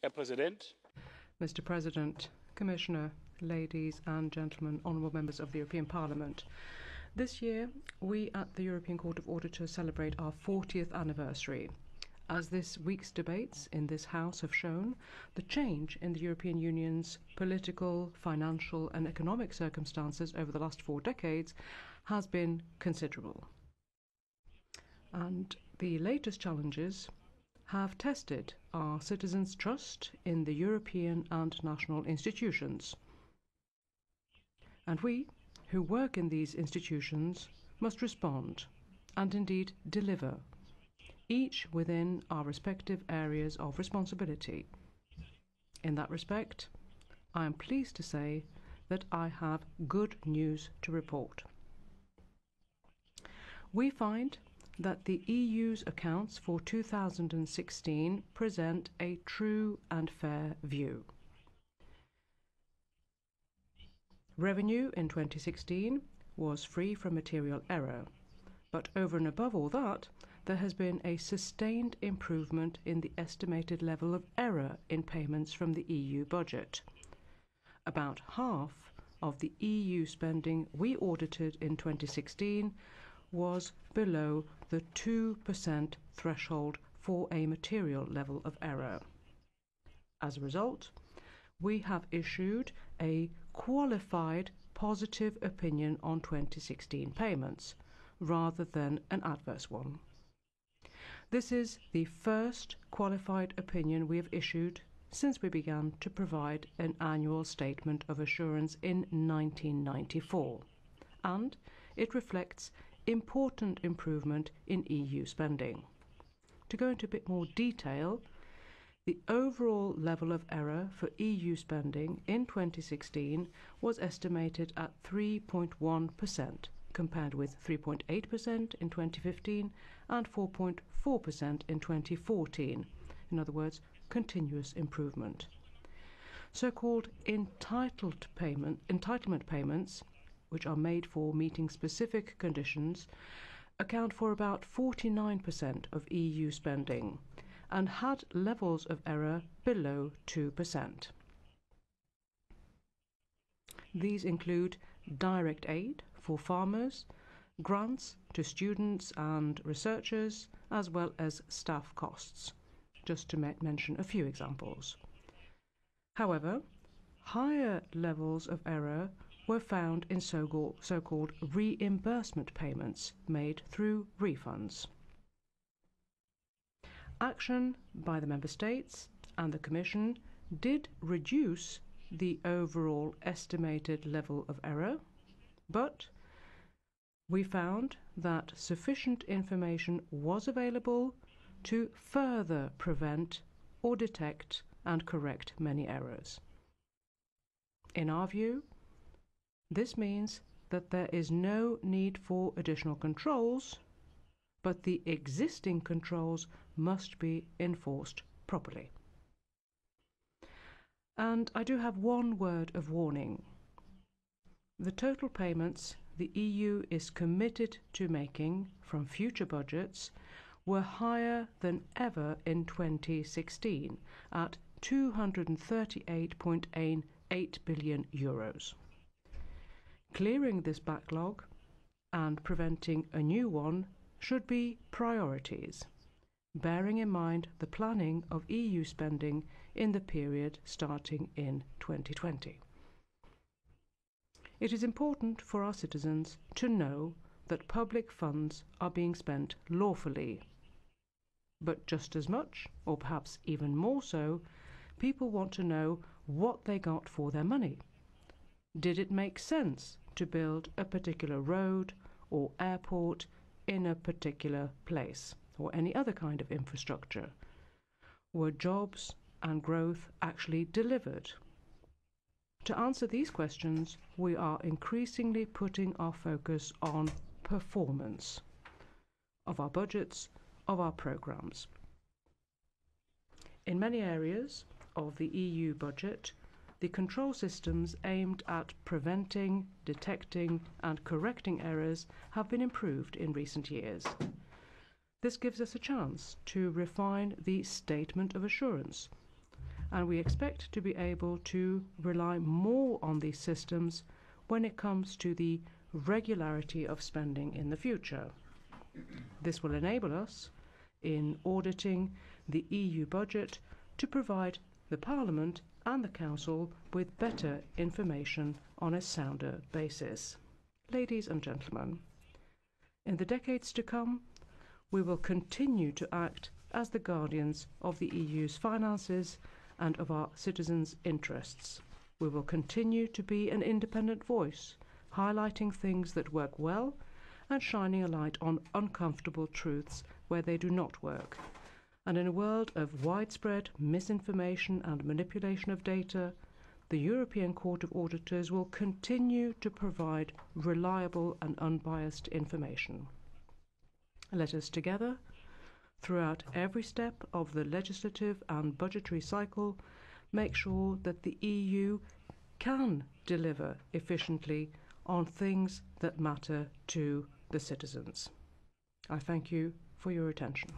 Herr Präsident. Mr. President, Commissioner, ladies and gentlemen, honourable members of the European Parliament. This year, we at the European Court of Auditors celebrate our 40th anniversary. As this week's debates in this House have shown, the change in the European Union's political, financial and economic circumstances over the last 4 decades has been considerable. And the latest challenges have tested our citizens' trust in the European and national institutions. And we, who work in these institutions, must respond and indeed deliver, each within our respective areas of responsibility. In that respect, I am pleased to say that I have good news to report. We find that the EU's accounts for 2016 present a true and fair view. Revenue in 2016 was free from material error, but over and above all that, there has been a sustained improvement in the estimated level of error in payments from the EU budget. About half of the EU spending we audited in 2016 was below the 2% threshold for a material level of error. As a result, we have issued a qualified positive opinion on 2016 payments, rather than an adverse one. This is the first qualified opinion we have issued since we began to provide an annual statement of assurance in 1994, and it reflects important improvement in EU spending. To go into a bit more detail, the overall level of error for EU spending in 2016 was estimated at 3.1%, compared with 3.8% in 2015 and 4.4% in 2014. In other words, continuous improvement. So-called entitlement payments, which are made for meeting specific conditions, account for about 49% of EU spending and had levels of error below 2%. These include direct aid for farmers, grants to students and researchers, as well as staff costs, just to mention a few examples. However, higher levels of error were found in so-called reimbursement payments made through refunds. Action by the Member States and the Commission did reduce the overall estimated level of error, but we found that sufficient information was available to further prevent or detect and correct many errors. In our view, this means that there is no need for additional controls, but the existing controls must be enforced properly. And I do have one word of warning. The total payments the EU is committed to making from future budgets were higher than ever in 2016 at €238.8 billion. Clearing this backlog and preventing a new one should be priorities, bearing in mind the planning of EU spending in the period starting in 2020. It is important for our citizens to know that public funds are being spent lawfully. But just as much, or perhaps even more so, people want to know what they got for their money. Did it make sense to build a particular road or airport in a particular place, or any other kind of infrastructure? Were jobs and growth actually delivered? To answer these questions, we are increasingly putting our focus on performance of our budgets, of our programmes. In many areas of the EU budget, the control systems aimed at preventing, detecting and correcting errors have been improved in recent years. This gives us a chance to refine the statement of assurance and we expect to be able to rely more on these systems when it comes to the regularity of spending in the future. This will enable us, in auditing the EU budget, to provide the Parliament and the Council with better information on a sounder basis. Ladies and gentlemen, in the decades to come, we will continue to act as the guardians of the EU's finances and of our citizens' interests. We will continue to be an independent voice, highlighting things that work well and shining a light on uncomfortable truths where they do not work. And in a world of widespread misinformation and manipulation of data, the European Court of Auditors will continue to provide reliable and unbiased information. Let us together, throughout every step of the legislative and budgetary cycle, make sure that the EU can deliver efficiently on things that matter to the citizens. I thank you for your attention.